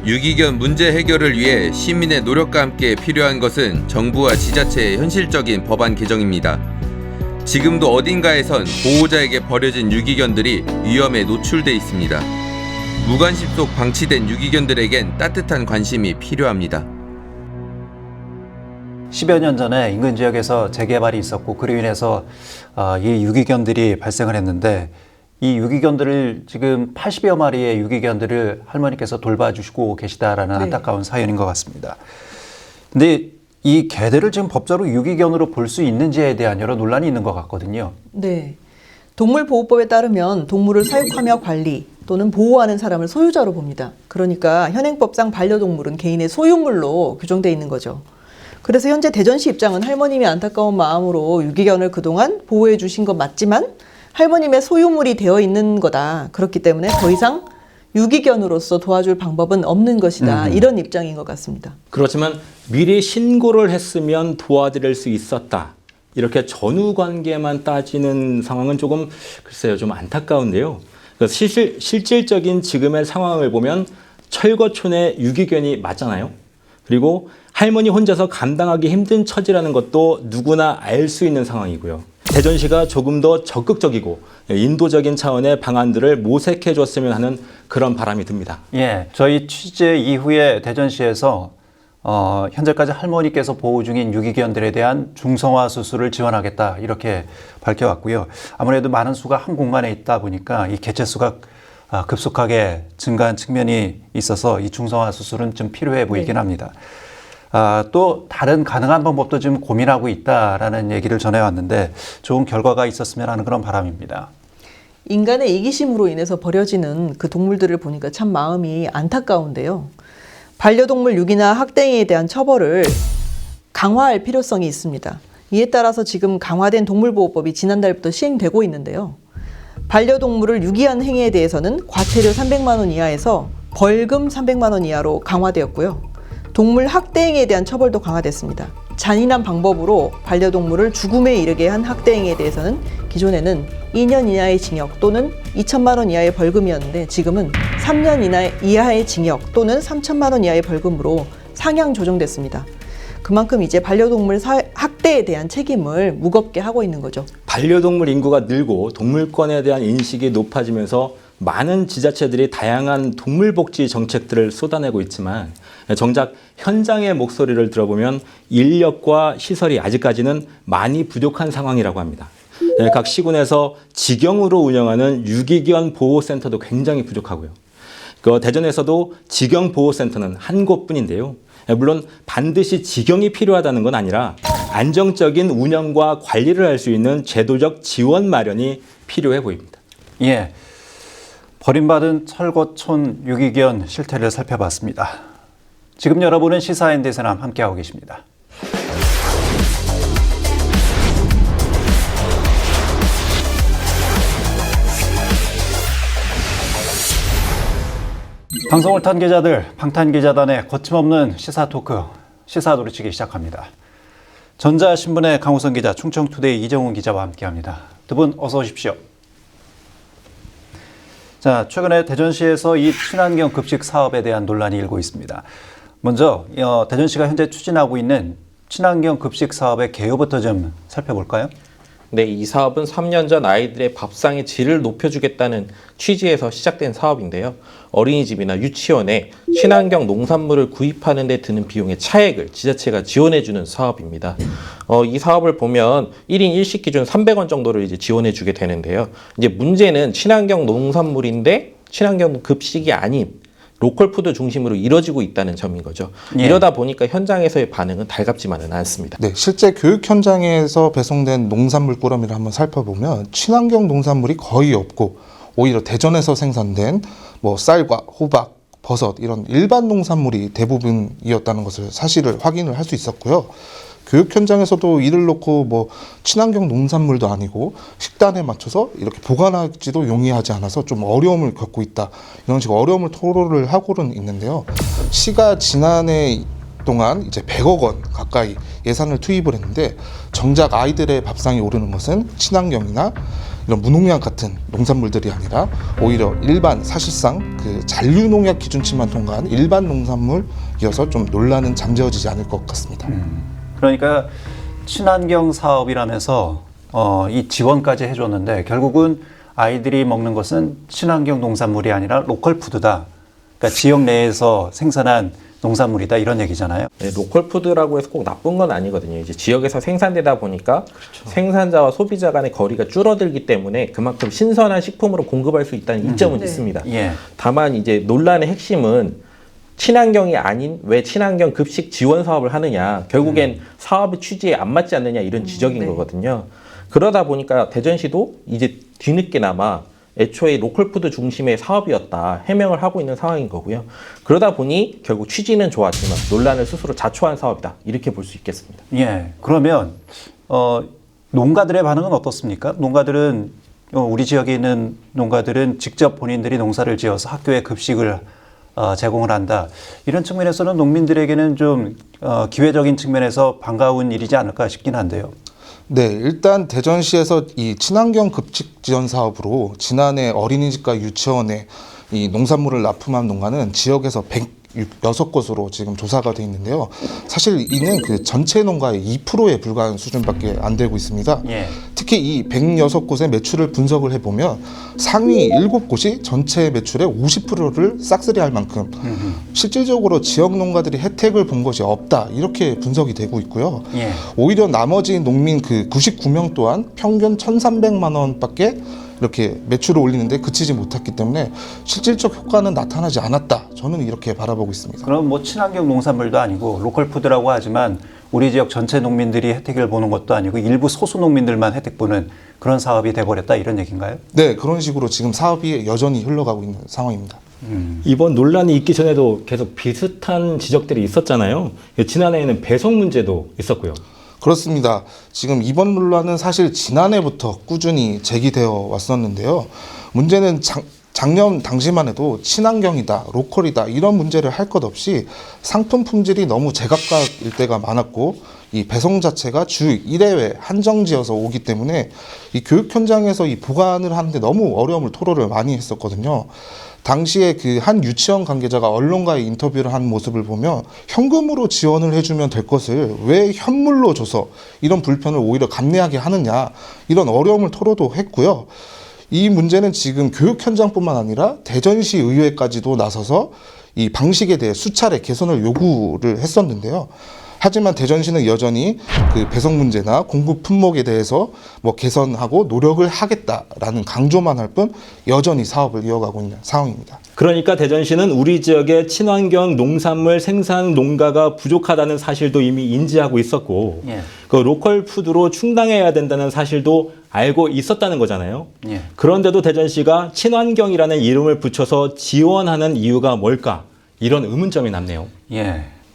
유기견 문제 해결을 위해 시민의 노력과 함께 필요한 것은 정부와 지자체의 현실적인 법안 개정입니다. 지금도 어딘가에선 보호자에게 버려진 유기견들이 위험에 노출돼 있습니다. 무관심 속 방치된 유기견들에겐 따뜻한 관심이 필요합니다. 10여 년 전에 인근 지역에서 재개발이 있었고 그로 인해서 이 유기견들이 발생을 했는데 이 유기견들을 지금 80여 마리의 유기견들을 할머니께서 돌봐주시고 계시다라는 안타까운 사연인 것 같습니다. 근데 이 개들을 지금 법적으로 유기견으로 볼 수 있는지에 대한 여러 논란이 있는 것 같거든요. 네. 동물보호법에 따르면 동물을 사육하며 관리 또는 보호하는 사람을 소유자로 봅니다. 그러니까 현행법상 반려동물은 개인의 소유물로 규정되어 있는 거죠. 그래서 현재 대전시 입장은 할머님이 안타까운 마음으로 유기견을 그동안 보호해 주신 것 맞지만 할머님의 소유물이 되어 있는 거다. 그렇기 때문에 더 이상 유기견으로서 도와줄 방법은 없는 것이다. 이런 입장인 것 같습니다. 그렇지만 미리 신고를 했으면 도와드릴 수 있었다. 이렇게 전후 관계만 따지는 상황은 조금 글쎄요 좀 안타까운데요. 실질적인 지금의 상황을 보면 철거촌에 유기견이 맞잖아요. 그리고 할머니 혼자서 감당하기 힘든 처지라는 것도 누구나 알 수 있는 상황이고요. 대전시가 조금 더 적극적이고 인도적인 차원의 방안들을 모색해 줬으면 하는 그런 바람이 듭니다. 예, 저희 취재 이후에 대전시에서 현재까지 할머니께서 보호 중인 유기견들에 대한 중성화 수술을 지원하겠다 이렇게 밝혀왔고요. 아무래도 많은 수가 한 공간에 있다 보니까 이 개체 수가 급속하게 증가한 측면이 있어서 이 중성화 수술은 좀 필요해 보이긴 합니다. 또 다른 가능한 방법도 지금 고민하고 있다라는 얘기를 전해왔는데 좋은 결과가 있었으면 하는 그런 바람입니다. 인간의 이기심으로 인해서 버려지는 그 동물들을 보니까 참 마음이 안타까운데요. 반려동물 유기나 학대에 대한 처벌을 강화할 필요성이 있습니다. 이에 따라서 지금 강화된 동물보호법이 지난달부터 시행되고 있는데요. 반려동물을 유기한 행위에 대해서는 과태료 300만 원 이하에서 벌금 300만 원 이하로 강화되었고요. 동물 학대 행위에 대한 처벌도 강화됐습니다. 잔인한 방법으로 반려동물을 죽음에 이르게 한 학대 행위에 대해서는 기존에는 2년 이하의 징역 또는 2천만 원 이하의 벌금이었는데 지금은 3년 이하의 징역 또는 3천만 원 이하의 벌금으로 상향 조정됐습니다. 그만큼 이제 반려동물 학대에 대한 책임을 무겁게 하고 있는 거죠. 반려동물 인구가 늘고 동물권에 대한 인식이 높아지면서 많은 지자체들이 다양한 동물복지 정책들을 쏟아내고 있지만 정작 현장의 목소리를 들어보면 인력과 시설이 아직까지는 많이 부족한 상황이라고 합니다. 각 시군에서 직영으로 운영하는 유기견 보호센터도 굉장히 부족하고요. 대전에서도 직영보호센터는 한 곳뿐인데요. 물론 반드시 직영이 필요하다는 건 아니라 안정적인 운영과 관리를 할 수 있는 제도적 지원 마련이 필요해 보입니다. 예, 버림받은 철거촌 유기견 실태를 살펴봤습니다. 지금 여러분은 시사인 대세남 함께하고 계십니다. 방송을 탄 기자들, 방탄기자단의 거침없는 시사 토크, 시사 도리치기 시작합니다. 전자신문의 강호선 기자, 충청투데이 이정훈 기자와 함께합니다. 두 분 어서 오십시오. 자, 최근에 대전시에서 이 친환경 급식 사업에 대한 논란이 일고 있습니다. 먼저 대전시가 현재 추진하고 있는 친환경 급식 사업의 개요부터 좀 살펴볼까요? 네, 이 사업은 3년 전 아이들의 밥상의 질을 높여주겠다는 취지에서 시작된 사업인데요. 어린이집이나 유치원에 친환경 농산물을 구입하는 데 드는 비용의 차액을 지자체가 지원해주는 사업입니다. 이 사업을 보면 1인 1식 기준 300원 정도를 이제 지원해주게 되는데요. 이제 문제는 친환경 농산물인데 친환경 급식이 아닌 로컬푸드 중심으로 이뤄지고 있다는 점인 거죠. 예. 이러다 보니까 현장에서의 반응은 달갑지만은 않습니다. 네, 실제 교육 현장에서 배송된 농산물 꾸러미를 한번 살펴보면 친환경 농산물이 거의 없고 오히려 대전에서 생산된 뭐 쌀과 호박, 버섯 이런 일반 농산물이 대부분이었다는 것을 사실을 확인을 할 수 있었고요. 교육 현장에서도 이를 놓고 뭐 친환경 농산물도 아니고 식단에 맞춰서 이렇게 보관하기도 용이하지 않아서 좀 어려움을 겪고 있다. 이런 식으로 어려움을 토로를 하고는 있는데요. 시가 지난해 동안 이제 100억 원 가까이 예산을 투입을 했는데 정작 아이들의 밥상이 오르는 것은 친환경이나 이런 무농약 같은 농산물들이 아니라 오히려 일반 사실상 그 잔류농약 기준치만 통과한 일반 농산물이어서 좀 논란은 잠재워지지 않을 것 같습니다. 그러니까 친환경 사업이라면서 이 지원까지 해줬는데 결국은 아이들이 먹는 것은 친환경 농산물이 아니라 로컬 푸드다. 그러니까 지역 내에서 생산한 농산물이다 이런 얘기잖아요. 네, 로컬푸드라고 해서 꼭 나쁜 건 아니거든요. 이제 지역에서 생산되다 보니까 생산자와 소비자 간의 거리가 줄어들기 때문에 그만큼 신선한 식품으로 공급할 수 있다는 이점은 있습니다. 예. 다만 이제 논란의 핵심은 친환경이 아닌 왜 친환경 급식 지원 사업을 하느냐, 결국엔 사업의 취지에 안 맞지 않느냐 이런 지적인 거거든요. 그러다 보니까 대전시도 이제 뒤늦게나마 애초에 로컬푸드 중심의 사업이었다 해명을 하고 있는 상황인 거고요. 그러다 보니 결국 취지는 좋았지만 논란을 스스로 자초한 사업이다 이렇게 볼 수 있겠습니다. 예. 그러면 농가들의 반응은 어떻습니까? 농가들은 우리 지역에 있는 농가들은 직접 본인들이 농사를 지어서 학교에 급식을 제공을 한다. 이런 측면에서는 농민들에게는 좀 기회적인 측면에서 반가운 일이지 않을까 싶긴 한데요. 네, 일단 대전시에서 이 친환경 급식 지원 사업으로 지난해 어린이집과 유치원에 이 농산물을 납품한 농가는 지역에서 106곳으로 지금 조사가 돼 있는데요. 사실 이는 그 전체 농가의 2%에 불과한 수준밖에 안 되고 있습니다. 예. 특히 이 106곳의 매출을 분석을 해보면 상위 7곳이 전체 매출의 50%를 싹쓸이할 만큼 실질적으로 지역 농가들이 혜택을 본 것이 없다 이렇게 분석이 되고 있고요. 예. 오히려 나머지 농민 그 99명 또한 평균 1,300만 원밖에 이렇게 매출을 올리는데 그치지 못했기 때문에 실질적 효과는 나타나지 않았다. 저는 이렇게 바라보고 있습니다. 그럼 뭐 친환경 농산물도 아니고 로컬 푸드라고 하지만 우리 지역 전체 농민들이 혜택을 보는 것도 아니고 일부 소수 농민들만 혜택 보는 그런 사업이 돼버렸다 이런 얘기인가요? 네, 그런 식으로 지금 사업이 여전히 흘러가고 있는 상황입니다. 이번 논란이 있기 전에도 계속 비슷한 지적들이 있었잖아요. 지난해에는 배송 문제도 있었고요. 그렇습니다. 지금 이번 논란은 사실 지난해부터 꾸준히 제기되어 왔었는데요. 문제는 작년 당시만 해도 친환경이다, 로컬이다 이런 문제를 할 것 없이 상품 품질이 너무 제각각일 때가 많았고 이 배송 자체가 주 1회에 한정지어서 오기 때문에 이 교육 현장에서 이 보관을 하는데 너무 어려움을 토로를 많이 했었거든요. 당시에 그 한 유치원 관계자가 언론과의 인터뷰를 한 모습을 보면 현금으로 지원을 해주면 될 것을 왜 현물로 줘서 이런 불편을 오히려 감내하게 하느냐 이런 어려움을 토로도 했고요. 이 문제는 지금 교육 현장뿐만 아니라 대전시 의회까지도 나서서 이 방식에 대해 수차례 개선을 요구를 했었는데요. 하지만 대전시는 여전히 그 배송 문제나 공급 품목에 대해서 뭐 개선하고 노력을 하겠다라는 강조만 할 뿐 여전히 사업을 이어가고 있는 상황입니다. 그러니까 대전시는 우리 지역의 친환경 농산물 생산 농가가 부족하다는 사실도 이미 인지하고 있었고 그 로컬 푸드로 충당해야 된다는 사실도 알고 있었다는 거잖아요. 그런데도 대전시가 친환경이라는 이름을 붙여서 지원하는 이유가 뭘까? 이런 의문점이 남네요.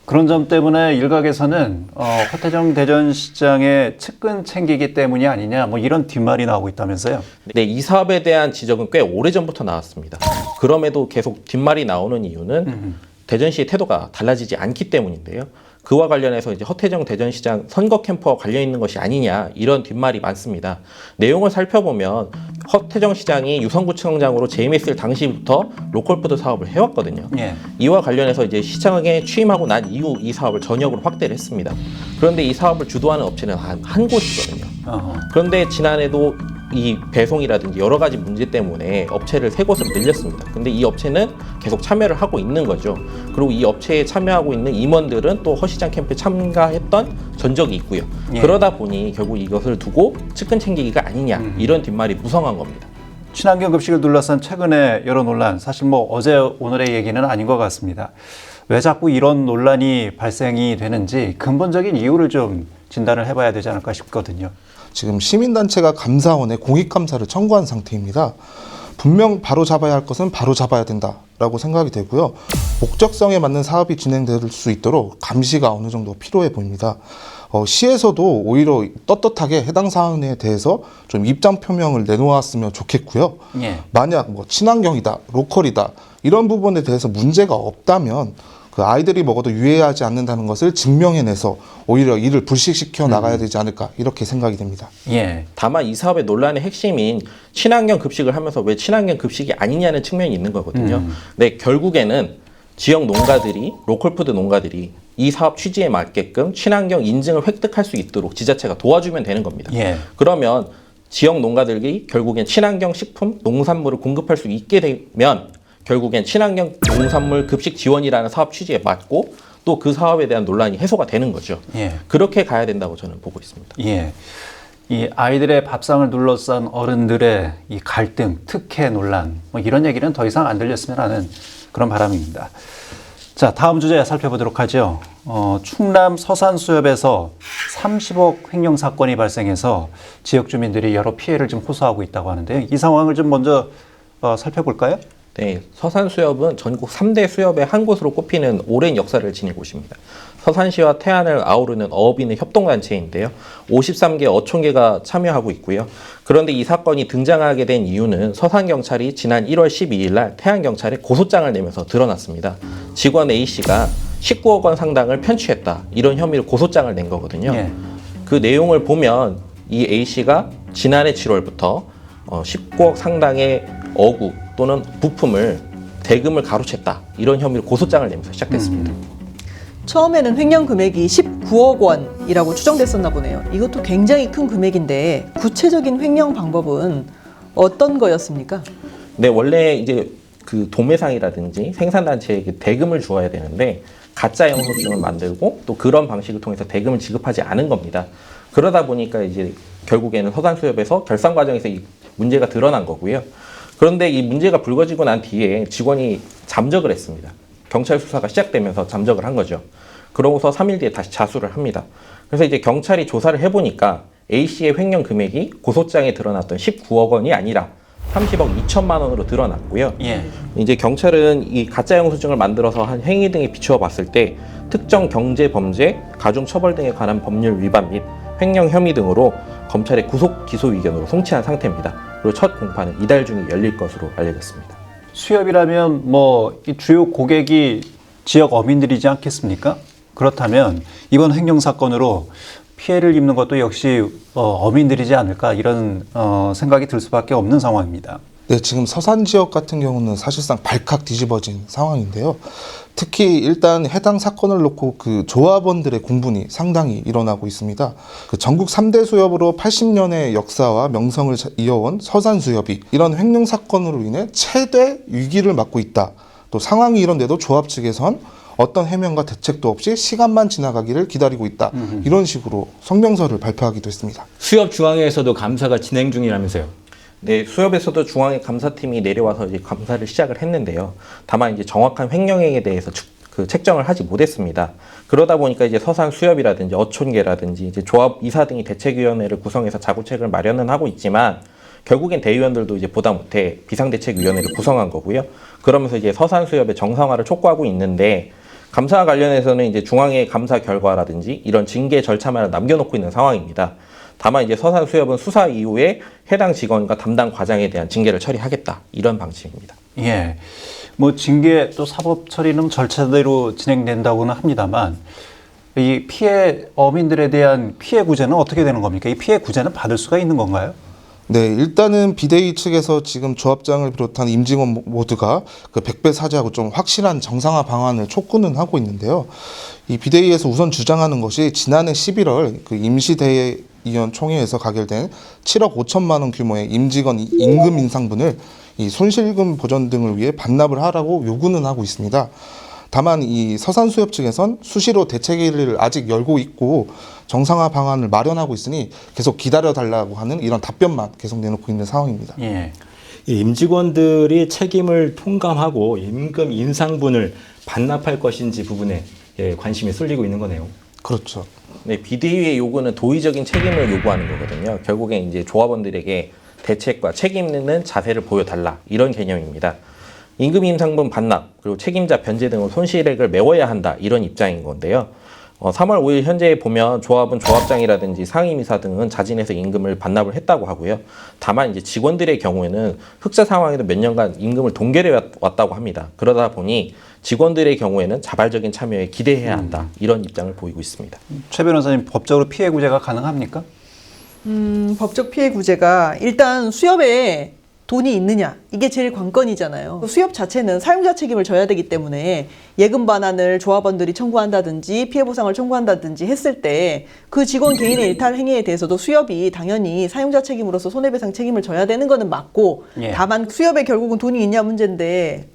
그런 점 때문에 일각에서는 허태정 대전시장의 측근 챙기기 때문이 아니냐 뭐 이런 뒷말이 나오고 있다면서요. 네, 이 사업에 대한 지적은 꽤 오래전부터 나왔습니다. 그럼에도 계속 뒷말이 나오는 이유는 대전시의 태도가 달라지지 않기 때문인데요. 그와 관련해서 이제 허태정 대전시장 선거 캠프와 관련 있는 것이 아니냐 이런 뒷말이 많습니다. 내용을 살펴보면 허태정 시장이 유성구청장으로 재임했을 당시부터 로컬푸드 사업을 해왔거든요. 이와 관련해서 이제 시장에 취임하고 난 이후 이 사업을 전역으로 확대를 했습니다. 그런데 이 사업을 주도하는 업체는 한 곳이거든요. 그런데 지난해도 이 배송이라든지 여러 가지 문제 때문에 업체를 3곳으로 늘렸습니다. 근데 이 업체는 계속 참여를 하고 있는 거죠. 그리고 이 업체에 참여하고 있는 임원들은 또 허시장 캠프에 참가했던 전적이 있고요. 그러다 보니 결국 이것을 두고 측근 챙기기가 아니냐 이런 뒷말이 무성한 겁니다. 친환경 급식을 둘러싼 최근의 여러 논란, 사실 뭐 어제 오늘의 얘기는 아닌 것 같습니다. 왜 자꾸 이런 논란이 발생이 되는지 근본적인 이유를 좀 진단을 해봐야 되지 않을까 싶거든요. 지금 시민단체가 감사원에 공익감사를 청구한 상태입니다. 분명 바로 잡아야 할 것은 바로 잡아야 된다라고 생각이 되고요. 목적성에 맞는 사업이 진행될 수 있도록 감시가 어느 정도 필요해 보입니다. 시에서도 오히려 떳떳하게 해당 사안에 대해서 좀 입장 표명을 내놓았으면 좋겠고요. 만약 뭐 친환경이다, 로컬이다 이런 부분에 대해서 문제가 없다면 그 아이들이 먹어도 유해하지 않는다는 것을 증명해내서 오히려 이를 불식시켜 나가야 되지 않을까 이렇게 생각이 됩니다. 다만 이 사업의 논란의 핵심인 친환경 급식을 하면서 왜 친환경 급식이 아니냐는 측면이 있는 거거든요. 근데 결국에는 지역 농가들이 로컬푸드 농가들이 이 사업 취지에 맞게끔 친환경 인증을 획득할 수 있도록 지자체가 도와주면 되는 겁니다. 그러면 지역 농가들이 결국엔 친환경 식품, 농산물을 공급할 수 있게 되면 결국엔 친환경 농산물 급식 지원이라는 사업 취지에 맞고 또 그 사업에 대한 논란이 해소가 되는 거죠. 그렇게 가야 된다고 저는 보고 있습니다. 이 아이들의 밥상을 둘러싼 어른들의 이 갈등, 특혜 논란 뭐 이런 얘기는 더 이상 안 들렸으면 하는 그런 바람입니다. 자, 다음 주제 살펴보도록 하죠. 충남 서산수협에서 30억 횡령 사건이 발생해서 지역 주민들이 여러 피해를 좀 호소하고 있다고 하는데요. 이 상황을 좀 먼저 살펴볼까요? 네, 서산수협은 전국 3대 수협의 한 곳으로 꼽히는 오랜 역사를 지닌 곳입니다. 서산시와 태안을 아우르는 어업인의 협동단체인데요. 53개 어촌계가 참여하고 있고요. 그런데 이 사건이 등장하게 된 이유는 서산경찰이 지난 1월 12일 날 태안경찰에 고소장을 내면서 드러났습니다. 직원 A씨가 19억 원 상당을 편취했다. 이런 혐의로 고소장을 낸 거거든요. 그 내용을 보면 이 A씨가 지난해 7월부터 19억 상당의 어구 또는 부품을 대금을 가로챘다. 이런 혐의로 고소장을 내면서 시작됐습니다. 처음에는 횡령 금액이 19억 원이라고 추정됐었나 보네요. 이것도 굉장히 큰 금액인데 구체적인 횡령 방법은 어떤 거였습니까? 네, 원래 이제 그 도매상이라든지 생산단체에 대금을 주어야 되는데 가짜 영수증을 만들고 또 그런 방식을 통해서 대금을 지급하지 않은 겁니다. 그러다 보니까 이제 결국에는 서산수협에서 결산 과정에서 이 문제가 드러난 거고요. 그런데 이 문제가 불거지고 난 뒤에 직원이 잠적을 했습니다. 경찰 수사가 시작되면서 잠적을 한 거죠. 그러고서 3일 뒤에 다시 자수를 합니다. 그래서 이제 경찰이 조사를 해보니까 A씨의 횡령 금액이 고소장에 드러났던 19억 원이 아니라 30억 2천만 원으로 드러났고요. 이제 경찰은 이 가짜 영수증을 만들어서 한 행위 등에 비추어 봤을 때 특정 경제 범죄, 가중 처벌 등에 관한 법률 위반 및 횡령 혐의 등으로 검찰의 구속 기소 의견으로 송치한 상태입니다. 그리고 첫 공판은 이달 중에 열릴 것으로 알려졌습니다. 수협이라면 뭐 이 주요 고객이 지역 어민들이지 않겠습니까? 그렇다면 이번 횡령 사건으로 피해를 입는 것도 역시 어민들이지 않을까 이런 생각이 들 수밖에 없는 상황입니다. 네, 지금 서산 지역 같은 경우는 사실상 발칵 뒤집어진 상황인데요. 특히 일단 해당 사건을 놓고 그 조합원들의 공분이 상당히 일어나고 있습니다. 그 전국 3대 수협으로 80년의 역사와 명성을 이어온 서산 수협이 이런 횡령 사건으로 인해 최대 위기를 맞고 있다. 또 상황이 이런데도 조합 측에선 어떤 해명과 대책도 없이 시간만 지나가기를 기다리고 있다. 이런 식으로 성명서를 발표하기도 했습니다. 수협 중앙회에서도 감사가 진행 중이라면서요. 네, 수협에서도 중앙회 감사팀이 내려와서 이제 감사를 시작을 했는데요. 다만 이제 정확한 횡령액에 대해서 책정을 하지 못했습니다. 그러다 보니까 이제 서산 수협이라든지 어촌계라든지 이제 조합 이사 등이 대책위원회를 구성해서 자구책을 마련은 하고 있지만 결국엔 대의원들도 이제 보다 못해 비상대책위원회를 구성한 거고요. 그러면서 이제 서산 수협의 정상화를 촉구하고 있는데 감사와 관련해서는 이제 중앙회 감사 결과라든지 이런 징계 절차만을 남겨놓고 있는 상황입니다. 다만 이제 서산 수협은 수사 이후에 해당 직원과 담당 과장에 대한 징계를 처리하겠다 이런 방침입니다. 예, 뭐 징계 또 사법 처리는 절차대로 진행된다고는 합니다만 이 피해 어민들에 대한 피해 구제는 어떻게 되는 겁니까? 이 피해 구제는 받을 수가 있는 건가요? 네, 일단은 비대위 측에서 지금 조합장을 비롯한 임직원 모두가 그 100배 사죄하고 좀 확실한 정상화 방안을 촉구는 하고 있는데요. 이 비대위에서 우선 주장하는 것이 지난해 11월 그 임시대의원 총회에서 가결된 7억 5천만 원 규모의 임직원 임금 인상분을 이 손실금 보전 등을 위해 반납을 하라고 요구는 하고 있습니다. 다만 이 서산수협 측에선 수시로 대책회의를 아직 열고 있고 정상화 방안을 마련하고 있으니 계속 기다려달라고 하는 이런 답변만 계속 내놓고 있는 상황입니다. 예. 임직원들이 책임을 통감하고 임금 인상분을 반납할 것인지 부분에 관심이 쏠리고 있는 거네요. 그렇죠. 네, 비대위의 요구는 도의적인 책임을 요구하는 거거든요. 결국엔 이제 조합원들에게 대책과 책임 있는 자세를 보여달라 이런 개념입니다. 임금 인상분 반납 그리고 책임자 변제 등으로 손실액을 메워야 한다 이런 입장인 건데요. 3월 5일 현재 보면 조합은 조합장이라든지 상임이사 등은 자진해서 임금을 반납을 했다고 하고요. 다만 이제 직원들의 경우에는 흑자 상황에도 몇 년간 임금을 동결해 왔다고 합니다. 그러다 보니 직원들의 경우에는 자발적인 참여에 기대해야 한다 이런 입장을 보이고 있습니다. 최 변호사님, 법적으로 피해 구제가 가능합니까? 법적 피해 구제가 일단 수협에 돈이 있느냐 이게 제일 관건이잖아요. 수협 자체는 사용자 책임을 져야 되기 때문에 예금 반환을 조합원들이 청구한다든지 피해 보상을 청구한다든지 했을 때 그 직원 개인의 일탈 행위에 대해서도 수협이 당연히 사용자 책임으로서 손해배상 책임을 져야 되는 거는 맞고 예. 다만 수협에 결국은 돈이 있냐 문제인데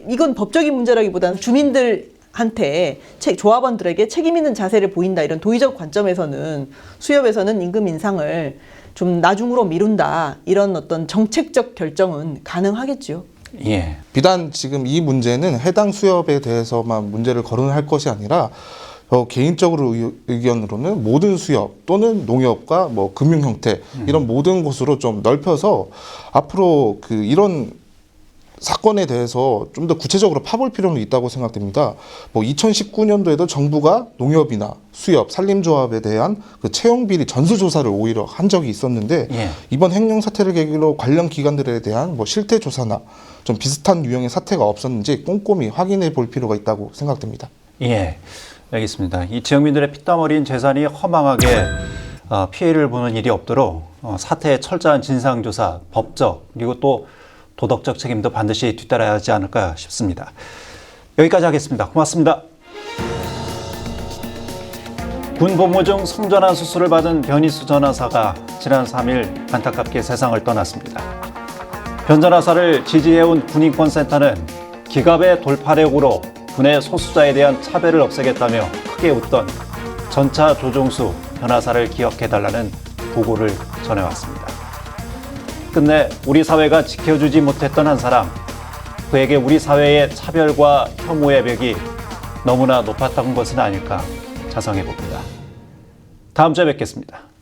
이건 법적인 문제라기보다는 주민들한테 조합원들에게 책임 있는 자세를 보인다 이런 도의적 관점에서는 수협에서는 임금 인상을 좀 나중으로 미룬다 이런 어떤 정책적 결정은 가능하겠죠. 예. 비단 지금 이 문제는 해당 수협에 대해서만 문제를 거론할 것이 아니라 개인적으로 의견으로는 모든 수협 또는 농협과 뭐 금융 형태 이런 모든 곳으로 좀 넓혀서 앞으로 그 이런 사건에 대해서 좀 더 구체적으로 파볼 필요는 있다고 생각됩니다. 뭐 2019년도에도 정부가 농협이나 수협, 산림조합에 대한 그 채용 비리 전수조사를 오히려 한 적이 있었는데 예. 이번 횡령 사태를 계기로 관련 기관들에 대한 뭐 실태 조사나 좀 비슷한 유형의 사태가 없었는지 꼼꼼히 확인해 볼 필요가 있다고 생각됩니다. 예, 알겠습니다. 이 지역민들의 피땀 어린 재산이 허망하게 피해를 보는 일이 없도록 사태의 철저한 진상조사, 법적 그리고 또 도덕적 책임도 반드시 뒤따라야 하지 않을까 싶습니다. 여기까지 하겠습니다. 고맙습니다. 군 복무 중 성전환 수술을 받은 변희수 전하사가 지난 3일 안타깝게 세상을 떠났습니다. 변 전하사를 지지해온 군인권센터는 기갑의 돌파력으로 군의 소수자에 대한 차별을 없애겠다며 크게 웃던 전차 조종수 변하사를 기억해달라는 보고를 전해왔습니다. 끝내 우리 사회가 지켜주지 못했던 한 사람, 그에게 우리 사회의 차별과 혐오의 벽이 너무나 높았던 것은 아닐까 자성해 봅니다. 다음 주에 뵙겠습니다.